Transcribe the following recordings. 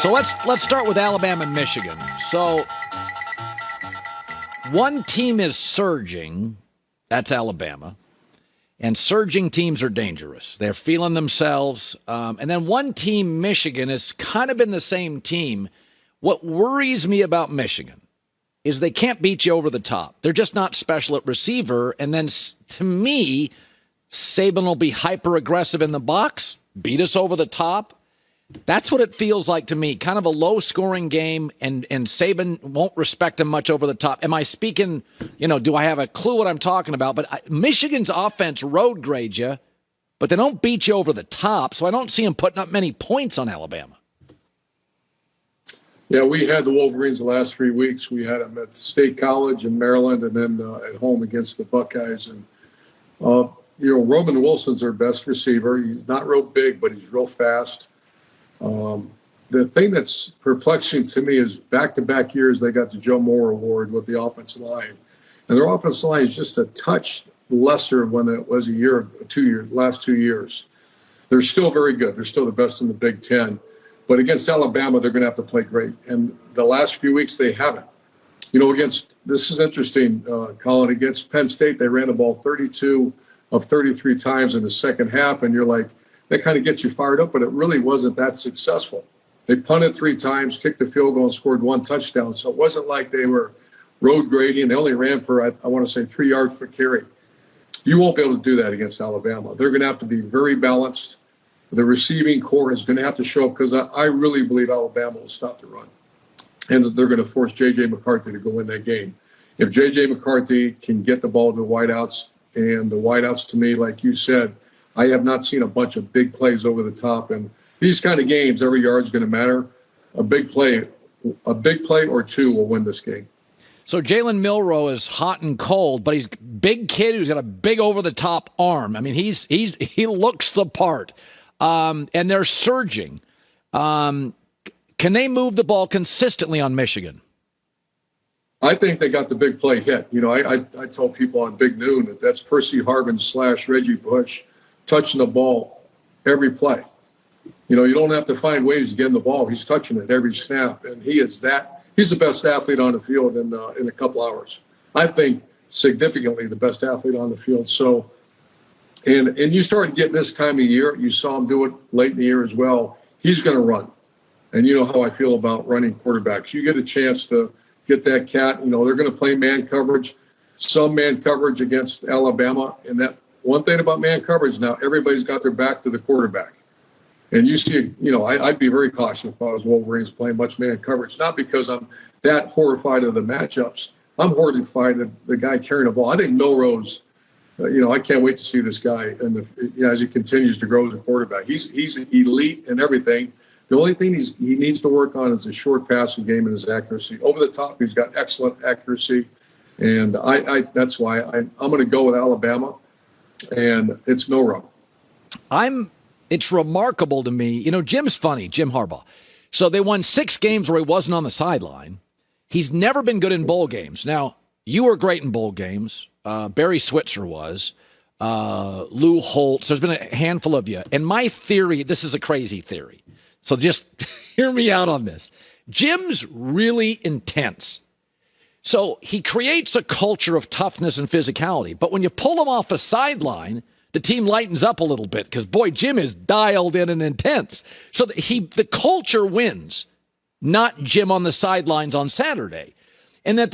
So let's start with Alabama and Michigan. So one team is surging, that's Alabama, and surging teams are dangerous. They're feeling themselves. And then one team, Michigan, has kind of been the same team. What worries me about Michigan is they can't beat you over the top. They're just not special at receiver. And then, to me, Saban will be hyper-aggressive in the box, beat us over the top. That's what it feels like to me. Kind of a low-scoring game, and Saban won't respect him much over the top. Am I speaking, do I have a clue what I'm talking about? But Michigan's offense road grades you, but they don't beat you over the top, so I don't see him putting up many points on Alabama. Yeah, we had the Wolverines the last 3 weeks. We had them at State College in Maryland and then at home against the Buckeyes. And, Roman Wilson's their best receiver. He's not real big, but he's real fast. The thing that's perplexing to me is back-to-back years they got the Joe Moore Award with the offensive line. And their offensive line is just a touch lesser when it was last 2 years. They're still very good. They're still the best in the Big Ten. But against Alabama, they're going to have to play great. And the last few weeks, they haven't. This is interesting, Colin, against Penn State, they ran the ball 32 of 33 times in the second half. And you're like, that kind of gets you fired up, but it really wasn't that successful. They punted 3 times, kicked the field goal, and scored 1 touchdown. So it wasn't like they were road grading. They only ran for, I want to say, 3 yards per carry. You won't be able to do that against Alabama. They're going to have to be very balanced. The receiving core is going to have to show up because I really believe Alabama will stop the run. And they're going to force J.J. McCarthy to go in that game. If J.J. McCarthy can get the ball to the wideouts, and the wideouts, to me, like you said, I have not seen a bunch of big plays over the top. And these kind of games, every yard's going to matter. A big play or two will win this game. So Jalen Milroe is hot and cold, but he's a big kid who's got a big over-the-top arm. I mean, he looks the part. And they're surging. Can they move the ball consistently on Michigan? I think they got the big play hit. I tell people on Big Noon that's Percy Harvin / Reggie Bush touching the ball every play. You don't have to find ways to get in the ball. He's touching it every snap, and he's the best athlete on the field in a couple hours. I think significantly the best athlete on the field. So, and you start getting this time of year, you saw him do it late in the year as well. He's going to run. And you know how I feel about running quarterbacks. You get a chance to get that cat. They're going to play man coverage, some man coverage against Alabama. And that one thing about man coverage now, everybody's got their back to the quarterback. And you see, I'd be very cautious if I was Wolverines playing much man coverage, not because I'm that horrified of the matchups. I'm horrified of the guy carrying the ball. I think Milroe's, I can't wait to see this guy as he continues to grow as a quarterback. He's elite in everything. The only thing he needs to work on is his short passing game and his accuracy. Over the top, he's got excellent accuracy, and that's why I'm going to go with Alabama, and it's Milroe. It's remarkable to me. Jim's funny, Jim Harbaugh. So they won 6 games where he wasn't on the sideline. He's never been good in bowl games. Now, you were great in bowl games. Barry Switzer was. Lou Holtz. There's been a handful of you. And my theory, this is a crazy theory, so just hear me out on this. Jim's really intense. So he creates a culture of toughness and physicality. But when you pull him off a sideline, the team lightens up a little bit because, boy, Jim is dialed in and intense. So the culture wins, not Jim on the sidelines on Saturday. And that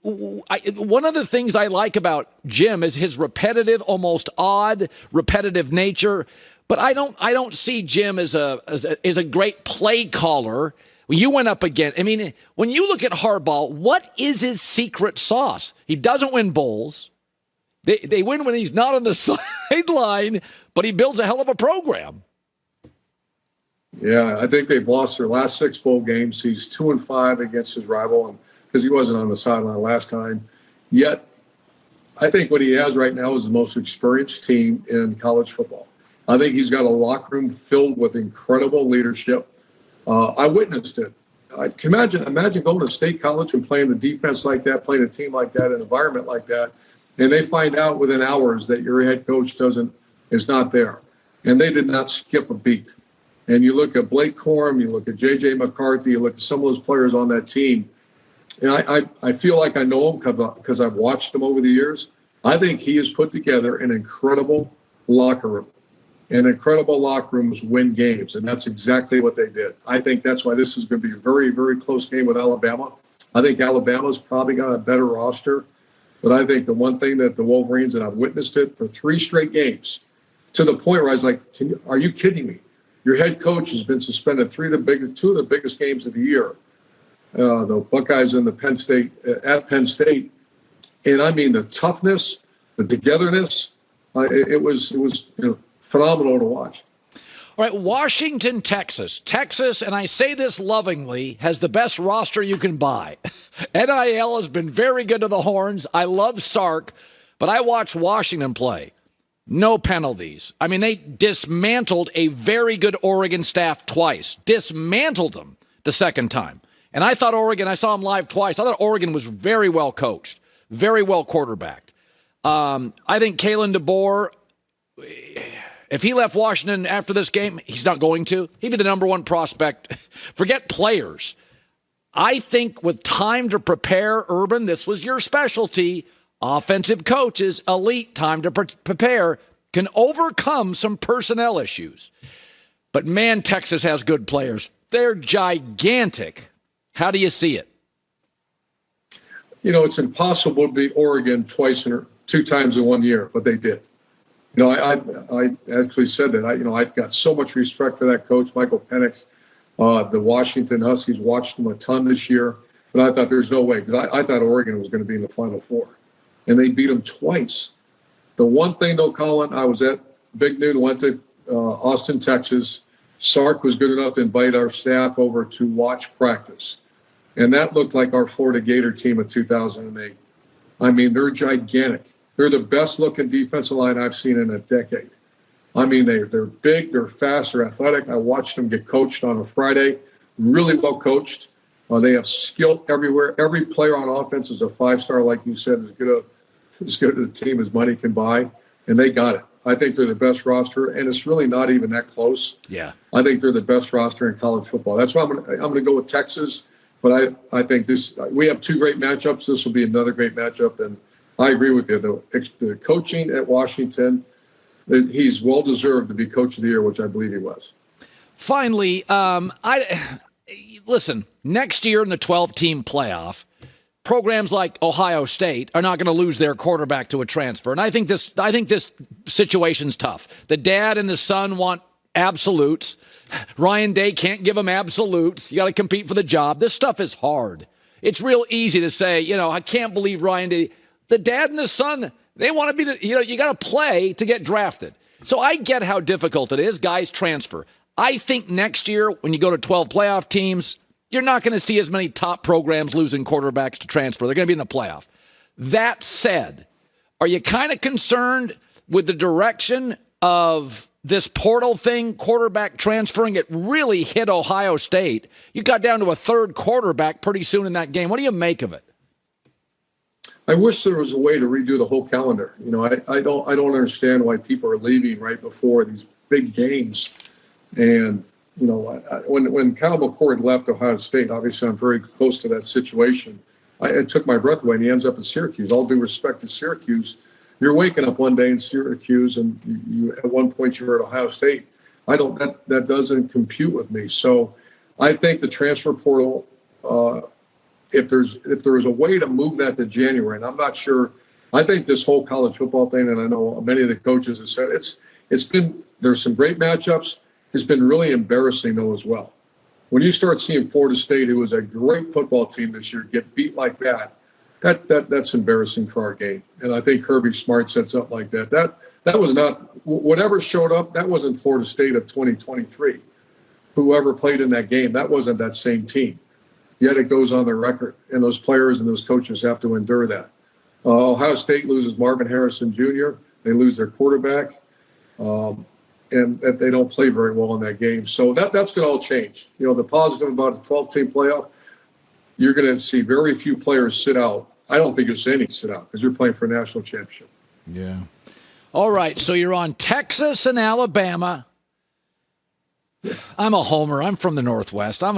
one of the things I like about Jim is his repetitive, almost odd, repetitive nature. But I don't see Jim as a great play caller. You went up again. I mean, when you look at Harbaugh, what is his secret sauce? He doesn't win bowls. They win when he's not on the sideline, but he builds a hell of a program. Yeah, I think they've lost their last 6 bowl games. He's 2-5 against his rival because he wasn't on the sideline last time. Yet, I think what he has right now is the most experienced team in college football. I think he's got a locker room filled with incredible leadership. I witnessed it. I can imagine going to State College and playing the defense like that, playing a team like that, an environment like that, and they find out within hours that your head coach is not there. And they did not skip a beat. And you look at Blake Corum, you look at J.J. McCarthy, you look at some of those players on that team, and I feel like I know him because I've watched him over the years. I think he has put together an incredible locker room. And incredible locker rooms win games, and that's exactly what they did. I think that's why this is going to be a very, very close game with Alabama. I think Alabama's probably got a better roster, but I think the one thing that the Wolverines, and I've witnessed it for 3 straight games, to the point where I was like, are you kidding me? Your head coach has been suspended 2 of the biggest games of the year, the Buckeyes and the Penn State, at Penn State. And I mean, the toughness, the togetherness, it was phenomenal to watch. All right, Washington, Texas. Texas, and I say this lovingly, has the best roster you can buy. NIL has been very good to the Horns. I love Sark, but I watched Washington play. No penalties. I mean, they dismantled a very good Oregon staff twice. Dismantled them the second time. And I thought Oregon, I saw them live twice. I thought Oregon was very well coached, very well quarterbacked. I think Kalen DeBoer, if he left Washington after this game, he's not going to. He'd be the number 1 prospect. Forget players. I think with time to prepare, Urban, this was your specialty. Offensive coaches, elite time to prepare, can overcome some personnel issues. But man, Texas has good players. They're gigantic. How do you see it? It's impossible to beat Oregon 2 times in 1 year, but they did. I actually said that. I've got so much respect for that coach, Michael Penix, the Washington Huskies. Watched him a ton this year, but I thought there's no way, because I thought Oregon was going to be in the Final Four, and they beat them twice. The one thing, though, Colin, I was at Big Noon, went to Austin, Texas. Sark was good enough to invite our staff over to watch practice, and that looked like our Florida Gator team of 2008. I mean, they're gigantic. They're the best-looking defensive line I've seen in a decade. I mean, they're big, they're fast, they're athletic. I watched them get coached on a Friday, really well coached. They have skill everywhere. Every player on offense is a 5-star, like you said, as good as the team as money can buy, and they got it. I think they're the best roster, and it's really not even that close. Yeah, I think they're the best roster in college football. That's why I'm going to go with Texas. But I think we have 2 great matchups. This will be another great matchup, and I agree with you. The coaching at Washington, he's well-deserved to be Coach of the Year, which I believe he was. Finally, listen, next year in the 12-team playoff, programs like Ohio State are not going to lose their quarterback to a transfer. And I think this situation's tough. The dad and the son want absolutes. Ryan Day can't give them absolutes. You got to compete for the job. This stuff is hard. It's real easy to say, I can't believe Ryan Day. The dad and the son, they want to be, you got to play to get drafted. So I get how difficult it is. Guys transfer. I think next year, when you go to 12 playoff teams, you're not going to see as many top programs losing quarterbacks to transfer. They're going to be in the playoff. That said, are you kind of concerned with the direction of this portal thing, quarterback transferring? It really hit Ohio State. You got down to a 3rd quarterback pretty soon in that game. What do you make of it? I wish there was a way to redo the whole calendar. I don't understand why people are leaving right before these big games. And when Kyle McCord left Ohio State, obviously I'm very close to that situation. It took my breath away, and he ends up in Syracuse. All due respect to Syracuse, you're waking up one day in Syracuse, and you at one point you were at Ohio State. That doesn't compute with me. So I think the transfer portal. If there was a way to move that to January, and I'm not sure, I think this whole college football thing, and I know many of the coaches have said there's some great matchups. It's been really embarrassing though as well. When you start seeing Florida State, who was a great football team this year, get beat like that's embarrassing for our game. And I think Kirby Smart said something like that. That was not, whatever showed up, that wasn't Florida State of 2023. Whoever played in that game, that wasn't that same team. Yet it goes on the record, and those players and those coaches have to endure that. Ohio State loses Marvin Harrison Jr. They lose their quarterback, and they don't play very well in that game. So that's going to all change. The positive about the 12-team playoff, you're going to see very few players sit out. I don't think you'll see any sit out because you're playing for a national championship. Yeah. All right, so you're on Texas and Alabama. I'm a homer. I'm from the Northwest. I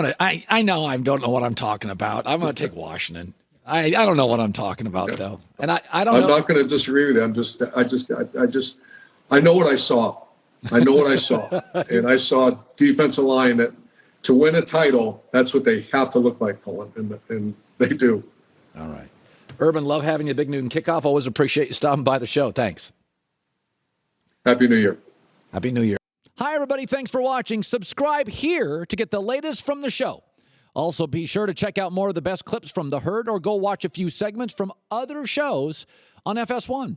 know I don't know what I'm talking about. I'm gonna take Washington. I don't know what I'm talking about though, and I don't. I'm not going to disagree with you. I know what I saw. And I saw a defensive line that to win a title, that's what they have to look like, Colin, and they do. All right, Urban, love having you. Big Noon Kickoff. Always appreciate you stopping by the show. Thanks. Happy New Year. Happy New Year. Hi, everybody. Thanks for watching. Subscribe here to get the latest from the show. Also, be sure to check out more of the best clips from The Herd or go watch a few segments from other shows on FS1.